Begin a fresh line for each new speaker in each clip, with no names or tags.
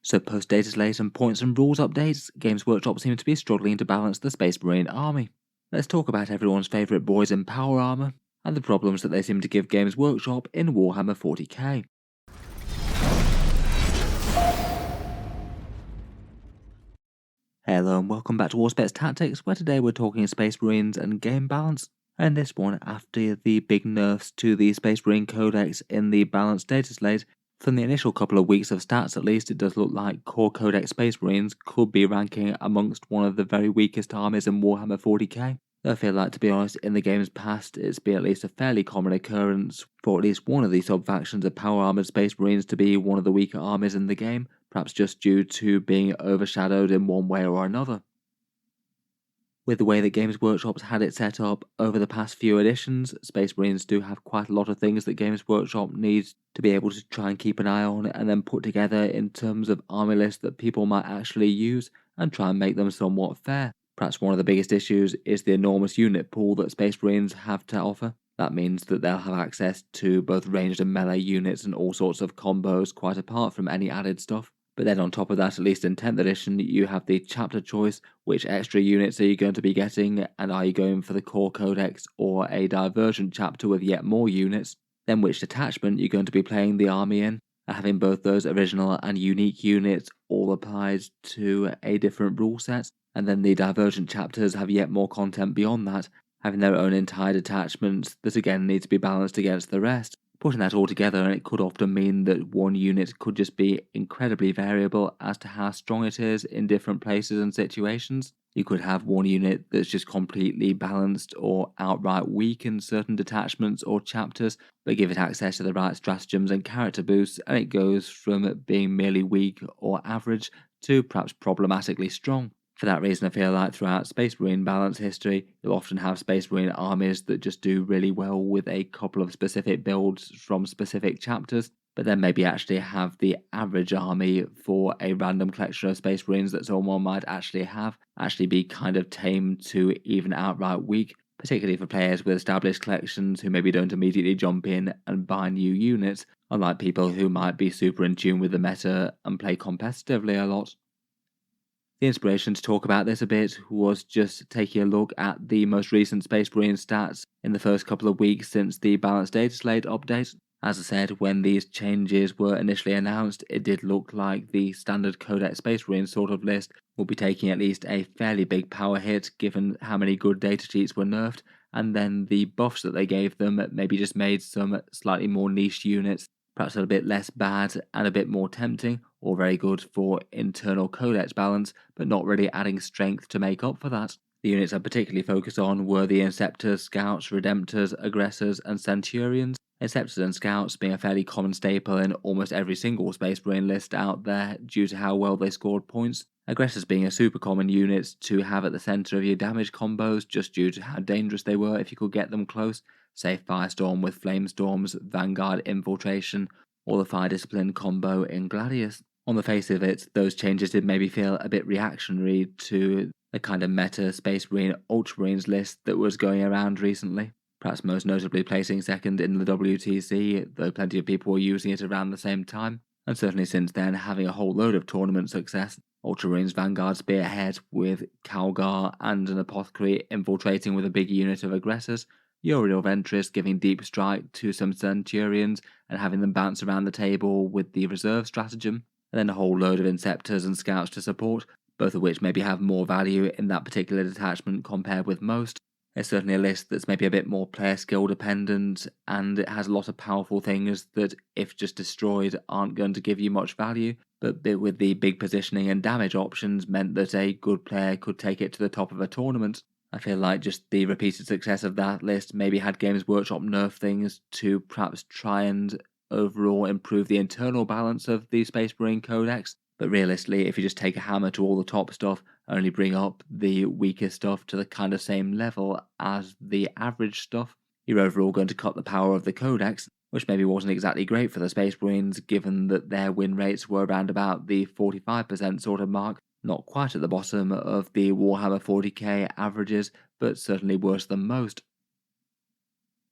So post data slate and points and rules updates, Games Workshop seem to be struggling to balance the Space Marine army. Let's talk about everyone's favourite boys in power armour, and the problems that they seem to give Games Workshop in Warhammer 40k. Hello and welcome back to Auspex Tactics, where today we're talking Space Marines and game balance. And this one, after the big nerfs to the Space Marine Codex in the balanced data slate, from the initial couple of weeks of stats at least, it does look like core Codex Space Marines could be ranking amongst one of the very weakest armies in Warhammer 40k. Though I feel like, to be honest, in the game's past, it's been at least a fairly common occurrence for at least one of the sub-factions of power armoured Space Marines to be one of the weaker armies in the game, perhaps just due to being overshadowed in one way or another. With the way that Games Workshop's had it set up over the past few editions, Space Marines do have quite a lot of things that Games Workshop needs to be able to try and keep an eye on and then put together in terms of army lists that people might actually use and try and make them somewhat fair. Perhaps one of the biggest issues is the enormous unit pool that Space Marines have to offer. That means that they'll have access to both ranged and melee units and all sorts of combos quite apart from any added stuff. But then on top of that, at least in 10th edition, you have the chapter choice. Which extra units are you going to be getting, and are you going for the core codex or a divergent chapter with yet more units? Then which detachment you're going to be playing the army in. Having both those original and unique units all applied to a different rule set. And then the divergent chapters have yet more content beyond that, having their own entire detachments that again need to be balanced against the rest. Putting that all together, and it could often mean that one unit could just be incredibly variable as to how strong it is in different places and situations. You could have one unit that's just completely balanced or outright weak in certain detachments or chapters, but give it access to the right stratagems and character boosts, and it goes from being merely weak or average to perhaps problematically strong. For that reason, I feel like throughout Space Marine balance history, you'll often have Space Marine armies that just do really well with a couple of specific builds from specific chapters, but then maybe actually have the average army for a random collection of Space Marines that someone might actually have actually be kind of tame to even outright weak, particularly for players with established collections who maybe don't immediately jump in and buy new units, unlike people who might be super in tune with the meta and play competitively a lot. The inspiration to talk about this a bit was just taking a look at the most recent Space Marine stats in the first couple of weeks since the balanced data slate update. As I said, when these changes were initially announced, it did look like the standard Codex Space Marine sort of list will be taking at least a fairly big power hit given how many good data sheets were nerfed, and then the buffs that they gave them maybe just made some slightly more niche units perhaps a bit less bad and a bit more tempting, or very good for internal codex balance, but not really adding strength to make up for that. The units I particularly focused on were the Inceptors, Scouts, Redemptors, Aggressors, and Centurions. Inceptors and Scouts being a fairly common staple in almost every single Space Marine list out there due to how well they scored points. Aggressors being a super common unit to have at the centre of your damage combos just due to how dangerous they were if you could get them close, say Firestorm with Flamestorms, Vanguard Infiltration, or the Fire Discipline combo in Gladius. On the face of it, those changes did maybe feel a bit reactionary to the kind of meta Space Marine Ultramarines list that was going around recently. Perhaps most notably placing second in the WTC, though plenty of people were using it around the same time, and certainly since then having a whole load of tournament success. Ultramarines Vanguard spearhead with Calgar and an Apothecary infiltrating with a big unit of aggressors, Uriel Ventress giving deep strike to some Centurions and having them bounce around the table with the reserve stratagem, and then a whole load of Inceptors and Scouts to support, both of which maybe have more value in that particular detachment compared with most. It's certainly a list that's maybe a bit more player skill dependent, and it has a lot of powerful things that, if just destroyed, aren't going to give you much value, but with the big positioning and damage options meant that a good player could take it to the top of a tournament. I feel like just the repeated success of that list maybe had Games Workshop nerf things to perhaps try and overall improve the internal balance of the Space Marine Codex, but realistically, if you just take a hammer to all the top stuff, only bring up the weaker stuff to the kind of same level as the average stuff, you're overall going to cut the power of the Codex, which maybe wasn't exactly great for the Space Marines given that their win rates were around about the 45% sort of mark, not quite at the bottom of the Warhammer 40k averages, but certainly worse than most.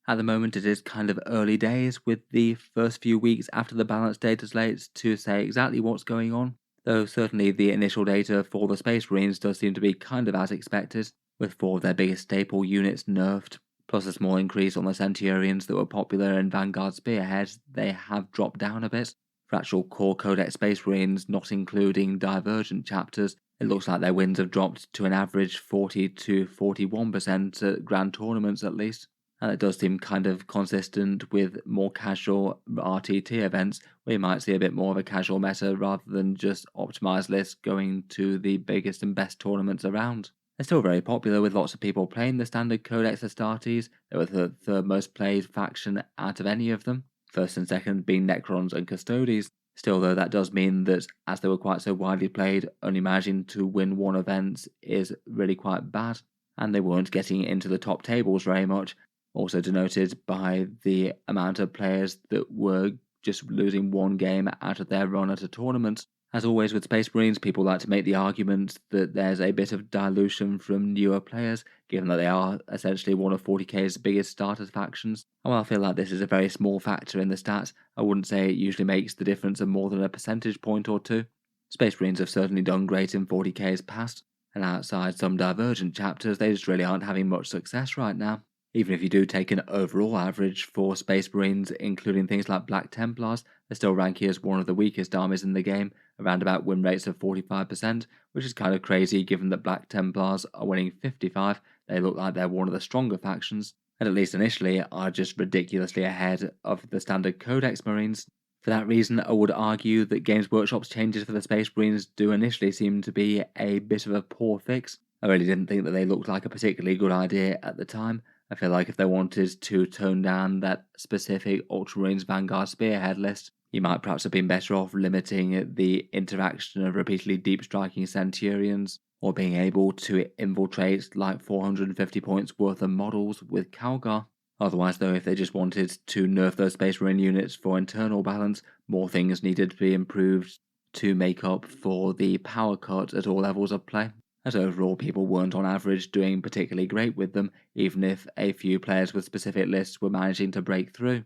At the moment it is kind of early days with the first few weeks after the balanced data slates to say exactly what's going on. though certainly the initial data for the Space Marines does seem to be kind of as expected, with 4 of their biggest staple units nerfed, plus a small increase on the Centurions that were popular in Vanguard Spearhead. They have dropped down a bit. For actual core Codex Space Marines, not including Divergent chapters, it looks like their wins have dropped to an average 40 to 41% at grand tournaments at least. And it does seem kind of consistent with more casual RTT events, where you might see a bit more of a casual meta rather than just optimized lists going to the biggest and best tournaments around. They're still very popular with lots of people playing the standard Codex Astartes. They were the third most played faction out of any of them, first and second being Necrons and Custodes. Still though, that does mean that as they were quite so widely played, only managing to win one event is really quite bad, and they weren't getting into the top tables very much, also denoted by the amount of players that were just losing one game out of their run at a tournament. As always with Space Marines, people like to make the argument that there's a bit of dilution from newer players, given that they are essentially one of 40k's biggest starter factions. And while I feel like this is a very small factor in the stats, I wouldn't say it usually makes the difference of more than a percentage point or two. Space Marines have certainly done great in 40k's past, and outside some Divergent chapters, they just really aren't having much success right now. Even if you do take an overall average for Space Marines, including things like Black Templars, they're still ranking as one of the weakest armies in the game, around about win rates of 45%, which is kind of crazy given that Black Templars are winning 55%. They look like they're one of the stronger factions, and at least initially are just ridiculously ahead of the standard Codex Marines. For that reason, I would argue that Games Workshop's changes for the Space Marines do initially seem to be a bit of a poor fix. I really didn't think that they looked like a particularly good idea at the time. I feel like if they wanted to tone down that specific Ultramarines Vanguard Spearhead list, you might perhaps have been better off limiting the interaction of repeatedly deep striking Centurions, or being able to infiltrate like 450 points worth of models with Calgar. Otherwise though, if they just wanted to nerf those Space Marine units for internal balance, more things needed to be improved to make up for the power cut at all levels of play, as overall people weren't on average doing particularly great with them, even if a few players with specific lists were managing to break through.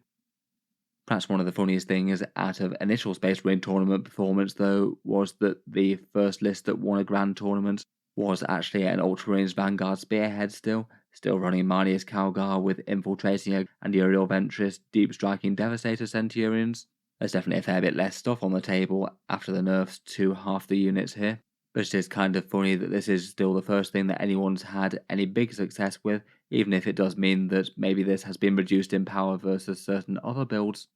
Perhaps one of the funniest things out of initial Space Marine tournament performance though was that the first list that won a grand tournament was actually an Ultramarines Vanguard Spearhead still running Marnius Calgar with Infiltrating and Uriel Ventris deep striking Devastator Centurions. There's definitely a fair bit less stuff on the table after the nerfs to half the units here. But it is kind of funny that this is still the first thing that anyone's had any big success with, even if it does mean that maybe this has been reduced in power versus certain other builds.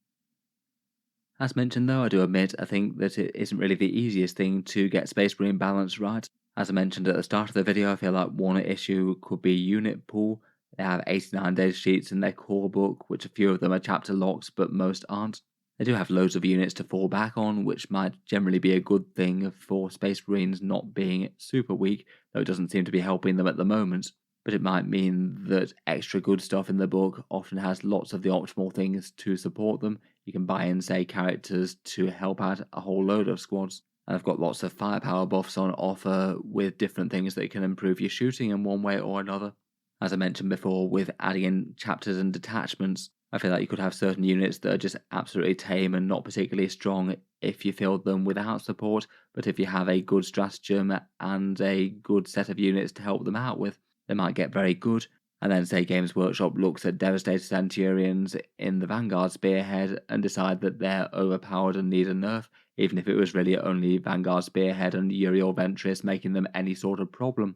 As mentioned though, I do admit I think that it isn't really the easiest thing to get Space Marine balance right. As I mentioned at the start of the video, I feel like one issue could be unit pool. They have 89 data sheets in their core book, which a few of them are chapter locks, but most aren't. They do have loads of units to fall back on, which might generally be a good thing for Space Marines not being super weak, though it doesn't seem to be helping them at the moment. But it might mean that extra good stuff in the book often has lots of the optimal things to support them. You can buy in, say, characters to help out a whole load of squads. And I've got lots of firepower buffs on offer with different things that can improve your shooting in one way or another. As I mentioned before, with adding in chapters and detachments, I feel like you could have certain units that are just absolutely tame and not particularly strong if you field them without support, but if you have a good stratagem and a good set of units to help them out with, they might get very good. And then say Games Workshop looks at Devastator Centurions in the Vanguard Spearhead and decide that they're overpowered and need a nerf, even if it was really only Vanguard Spearhead and Uriel Ventris making them any sort of problem.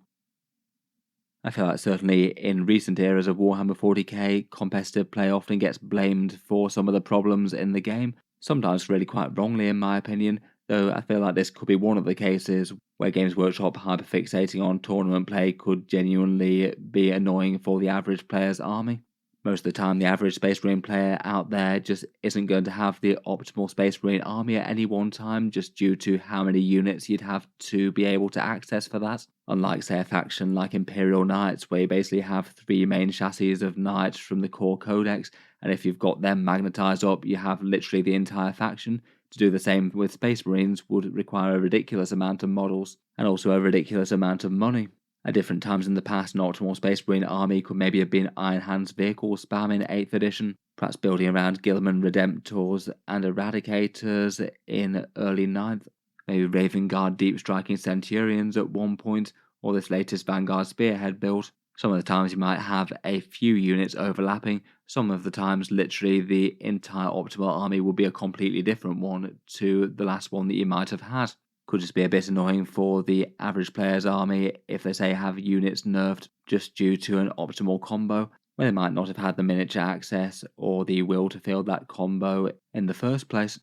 I feel like certainly in recent eras of Warhammer 40k, competitive play often gets blamed for some of the problems in the game, sometimes really quite wrongly in my opinion, though I feel like this could be one of the cases where Games Workshop hyperfixating on tournament play could genuinely be annoying for the average player's army. Most of the time, the average Space Marine player out there just isn't going to have the optimal Space Marine army at any one time, just due to how many units you'd have to be able to access for that. Unlike, say, a faction like Imperial Knights, where you basically have 3 main chassis of Knights from the core Codex, and if you've got them magnetized up, you have literally the entire faction. To do the same with Space Marines would require a ridiculous amount of models, and also a ridiculous amount of money. At different times in the past, an optimal Space Marine army could maybe have been Iron Hands vehicle spam in 8th edition, perhaps building around Guilliman Redemptors and Eradicators in early 9th, maybe Raven Guard deep striking Centurions at one point, or this latest Vanguard Spearhead build. Some of the times you might have a few units overlapping, some of the times literally the entire optimal army will be a completely different one to the last one that you might have had. Could just be a bit annoying for the average player's army if they say have units nerfed just due to an optimal combo, where they might not have had the miniature access or the will to field that combo in the first place.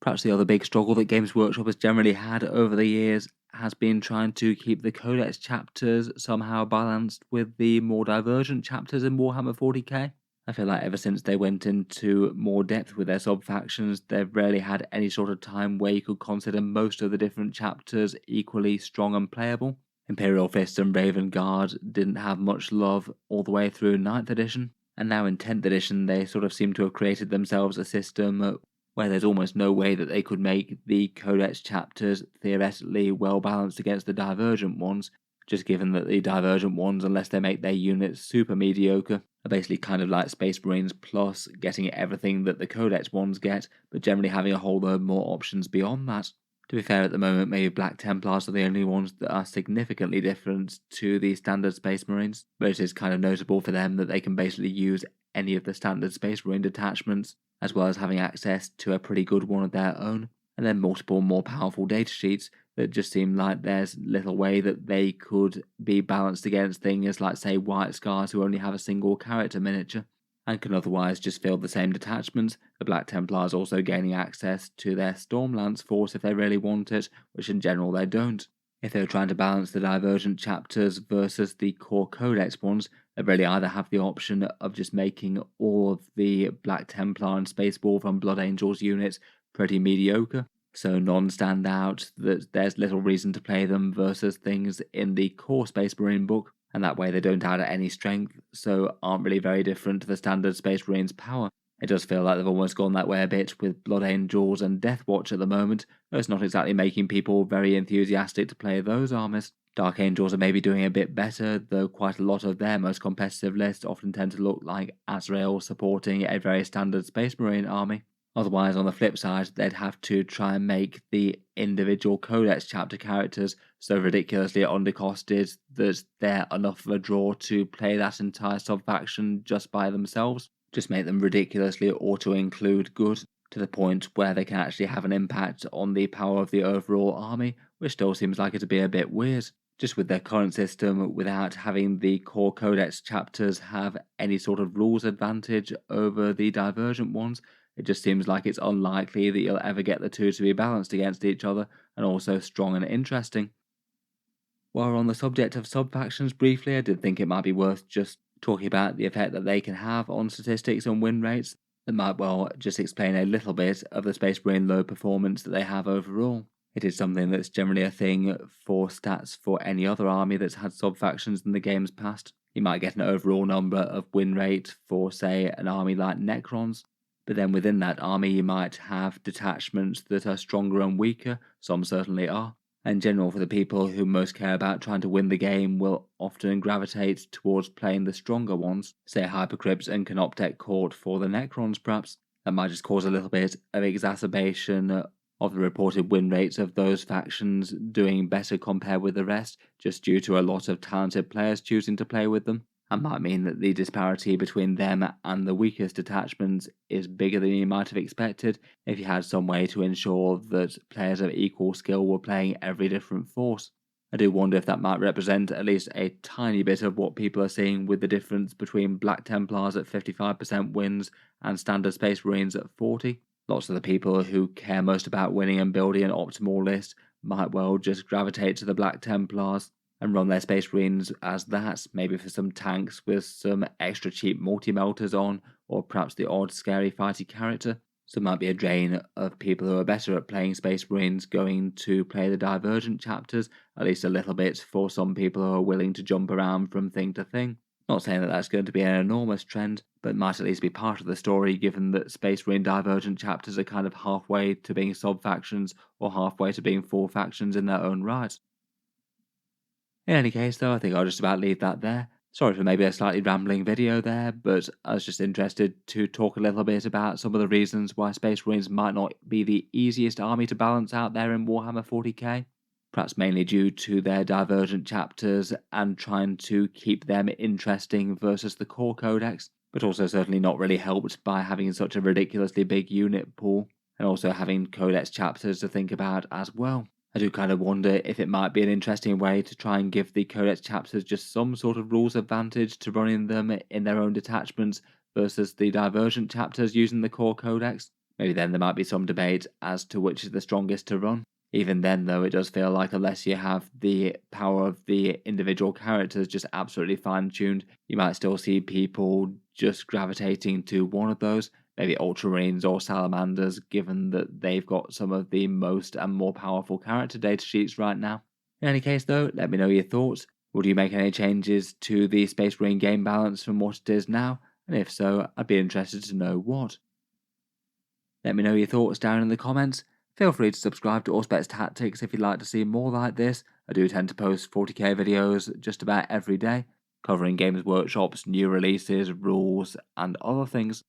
Perhaps the other big struggle that Games Workshop has generally had over the years has been trying to keep the Codex chapters somehow balanced with the more Divergent chapters in Warhammer 40k. I feel like ever since they went into more depth with their sub-factions, they've rarely had any sort of time where you could consider most of the different chapters equally strong and playable. Imperial Fist and Raven Guard didn't have much love all the way through 9th edition, and now in 10th edition they sort of seem to have created themselves a system where there's almost no way that they could make the Codex chapters theoretically well balanced against the Divergent ones, just given that the Divergent ones, unless they make their units super mediocre, are basically kind of like Space Marines plus getting everything that the Codex ones get, but generally having a whole load more options beyond that. To be fair, at the moment, maybe Black Templars are the only ones that are significantly different to the standard Space Marines, but it is kind of notable for them that they can basically use any of the standard Space Marine detachments, as well as having access to a pretty good one of their own, and then multiple more powerful datasheets that just seem like there's little way that they could be balanced against things like, say, White Scars who only have a single character miniature, and can otherwise just field the same detachments. The Black Templars also gaining access to their Stormlance force if they really want it, which in general they don't. If they were trying to balance the Divergent chapters versus the core Codex ones, they really either have the option of just making all of the Black Templar and Space Wolf and Blood Angels units pretty mediocre, so none stand out, that there's little reason to play them versus things in the core Space Marine book, and that way they don't add any strength, so aren't really very different to the standard Space Marine's power. It does feel like they've almost gone that way a bit with Blood Angels and Death Watch at the moment, though it's not exactly making people very enthusiastic to play those armies. Dark Angels are maybe doing a bit better, though quite a lot of their most competitive lists often tend to look like Azrael supporting a very standard Space Marine army. Otherwise, on the flip side, they'd have to try and make the individual Codex chapter characters so ridiculously undercosted that they're enough of a draw to play that entire sub-faction just by themselves. Just make them ridiculously auto-include good, to the point where they can actually have an impact on the power of the overall army, which still seems like it to be a bit weird. Just with their current system, without having the core Codex chapters have any sort of rules advantage over the Divergent ones, it just seems like it's unlikely that you'll ever get the two to be balanced against each other and also strong and interesting. While we're on the subject of sub-factions briefly, I did think it might be worth just talking about the effect that they can have on statistics and win rates. That might well just explain a little bit of the Space Marine low performance that they have overall. It is something that's generally a thing for stats for any other army that's had sub-factions in the game's past. You might get an overall number of win rate for, say, an army like Necrons, but then within that army you might have detachments that are stronger and weaker, some certainly are. In general, for the people who most care about trying to win the game will often gravitate towards playing the stronger ones, say Hypercrypt and Canoptech Court for the Necrons perhaps. That might just cause a little bit of exacerbation of the reported win rates of those factions doing better compared with the rest, just due to a lot of talented players choosing to play with them, and might mean that the disparity between them and the weakest detachments is bigger than you might have expected if you had some way to ensure that players of equal skill were playing every different force. I do wonder if that might represent at least a tiny bit of what people are seeing with the difference between Black Templars at 55% wins and Standard Space Marines at 40%. Lots of the people who care most about winning and building an optimal list might well just gravitate to the Black Templars and run their Space Marines as that, maybe for some tanks with some extra cheap multi-melters on, or perhaps the odd scary fighty character. So it might be a drain of people who are better at playing Space Marines going to play the Divergent chapters, at least a little bit for some people who are willing to jump around from thing to thing. Not saying that that's going to be an enormous trend, but might at least be part of the story given that Space Marine Divergent chapters are kind of halfway to being sub-factions or halfway to being full factions in their own right. In any case though, I think I'll just about leave that there. Sorry for maybe a slightly rambling video there, but I was just interested to talk a little bit about some of the reasons why Space Marines might not be the easiest army to balance out there in Warhammer 40k. Perhaps mainly due to their divergent chapters and trying to keep them interesting versus the core codex, but also certainly not really helped by having such a ridiculously big unit pool, and also having codex chapters to think about as well. I do kind of wonder if it might be an interesting way to try and give the Codex chapters just some sort of rules advantage to running them in their own detachments versus the Divergent chapters using the core Codex. Maybe then there might be some debate as to which is the strongest to run. Even then, though, it does feel like unless you have the power of the individual characters just absolutely fine-tuned, you might still see people just gravitating to one of those, maybe Ultramarines or Salamanders, given that they've got some of the most and more powerful character data sheets right now. In any case, though, let me know your thoughts. Would you make any changes to the Space Marine game balance from what it is now? And if so, I'd be interested to know what. Let me know your thoughts down in the comments. Feel free to subscribe to Auspex Tactics if you'd like to see more like this. I do tend to post 40k videos just about every day, covering Games Workshop's new releases, rules, and other things.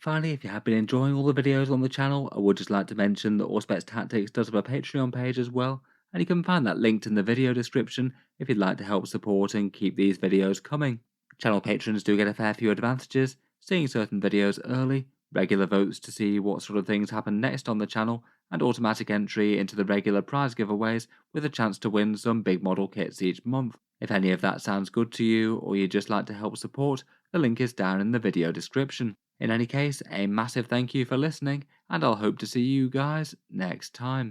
Finally, if you have been enjoying all the videos on the channel, I would just like to mention that Auspex Tactics does have a Patreon page as well, and you can find that linked in the video description if you'd like to help support and keep these videos coming. Channel patrons do get a fair few advantages, seeing certain videos early, regular votes to see what sort of things happen next on the channel, and automatic entry into the regular prize giveaways with a chance to win some big model kits each month. If any of that sounds good to you, or you'd just like to help support, the link is down in the video description. In any case, a massive thank you for listening, and I'll hope to see you guys next time.